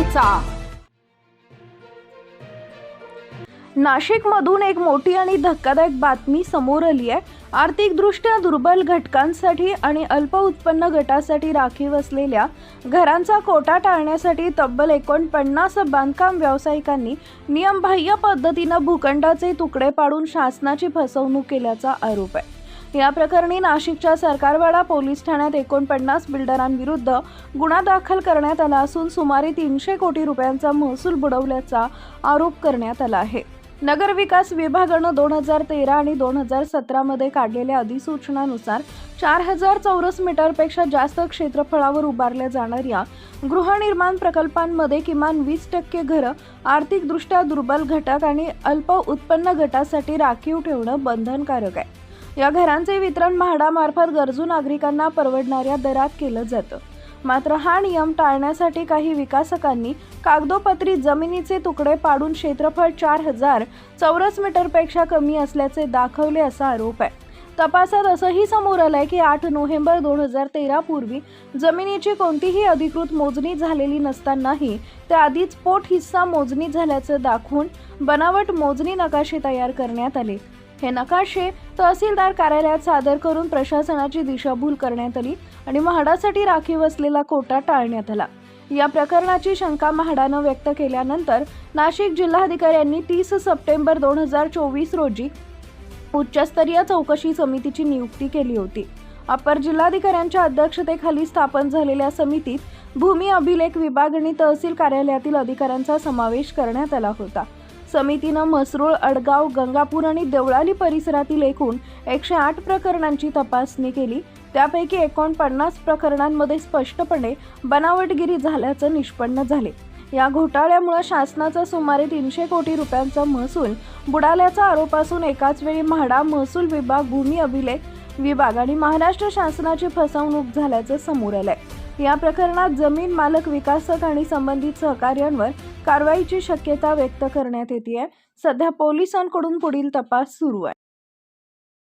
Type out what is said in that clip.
करायचा। नाशिकमधून एक मोठी आणि धक्कादायक बातमी समोर आली आहे। आर्थिकदृष्ट्या दुर्बल घटकांसाठी आणि अल्प उत्पन्न गटासाठी राखीव असलेल्या घरांचा कोटा टाळण्यासाठी तब्बल 49 बांधकाम व्यावसायिकांनी नियमबाह्य पद्धतीने भूखंडाचे तुकडे पाडून शासनाची फसवणूक केल्याचा आरोप आहे। या प्रकरणी नाशिकच्या सरकारवाडा पोलीस ठाण्यात 49 बिल्डरांविरुद्ध गुन्हा दाखल करण्यात आला असून सुमारे 300 कोटी रुपयांचा महसूल बुडवल्याचा आरोप करण्यात आला आहे। नगर विकास विभागानं 2013 आणि 2017 मध्ये काढलेल्या अधिसूचनानुसार 4000 चौरस मीटरपेक्षा जास्त क्षेत्रफळावर उभारल्या जाणाऱ्या गृहनिर्माण प्रकल्पांमध्ये किमान 20% घरं आर्थिकदृष्ट्या दुर्बल घटक आणि अल्प उत्पन्न गटासाठी राखीव ठेवणं बंधनकारक आहे। या घरांचे वितरण म्हाडामार्फत गरजू नागरिकांना परवडणाऱ्या दरात केलं जातं। मात्र हा नियम टाळण्यासाठी काही विकासकांनी कागदोपत्री जमिनीचे तुकडे पाडून क्षेत्रफळ 4000 चौरस मीटरपेक्षा कमी असल्याचे दाखवले असा आरोप आहे। तपासात असंही समोर आलंय की 8 नोव्हेंबर 2013 पूर्वी जमिनीची कोणतीही अधिकृत मोजणी झालेली नसतानाही त्याआधीच पोट हिस्सा मोजणी झाल्याचं दाखवून बनावट मोजणी नकाशे तयार करण्यात आले। हे नकाशे तहसीलदार कार्यालयात सादर करून प्रशासनाची दिशाभूल करण्यात आली आणि म्हाडासाठी राखीव असलेला कोटा टाळण्यात आला। या प्रकरणाची शंका म्हाडानं व्यक्त केल्यानंतर नाशिक जिल्हाधिकाऱ्यांनी 30 सप्टेंबर 2024 रोजी उच्चस्तरीय चौकशी समितीची नियुक्ती केली होती। अपर जिल्हाधिकाऱ्यांच्या अध्यक्षतेखाली स्थापन झालेल्या समितीत भूमी अभिलेख विभाग आणि तहसील कार्यालयातील अधिकाऱ्यांचा समावेश करण्यात आला होता। समितीनं म्हसरूळ, अडगाव, गंगापूर आणि देवळाली परिसरातील एकूण 108 प्रकरणांची तपासणी केली। त्यापैकी 49 प्रकरणांमध्ये स्पष्टपणे बनावटगिरी झाल्याचं निष्पन्न झाले। या घोटाळ्यामुळे शासनाचा सुमारे 300 कोटी रुपयांचा महसूल बुडाल्याचा आरोप असून एकाच वेळी म्हाडा, महसूल विभाग, भूमी अभिलेख विभाग आणि महाराष्ट्र शासनाची फसवणूक झाल्याचं समोर आलंय। या प्रकरणात जमीन मालक, विकासक आणि संबंधित सहकार्यांवर कारवाईची शक्यता व्यक्त करण्यात येते आहे। सध्या पोलिसांकडून पुढील तपास सुरू आहे।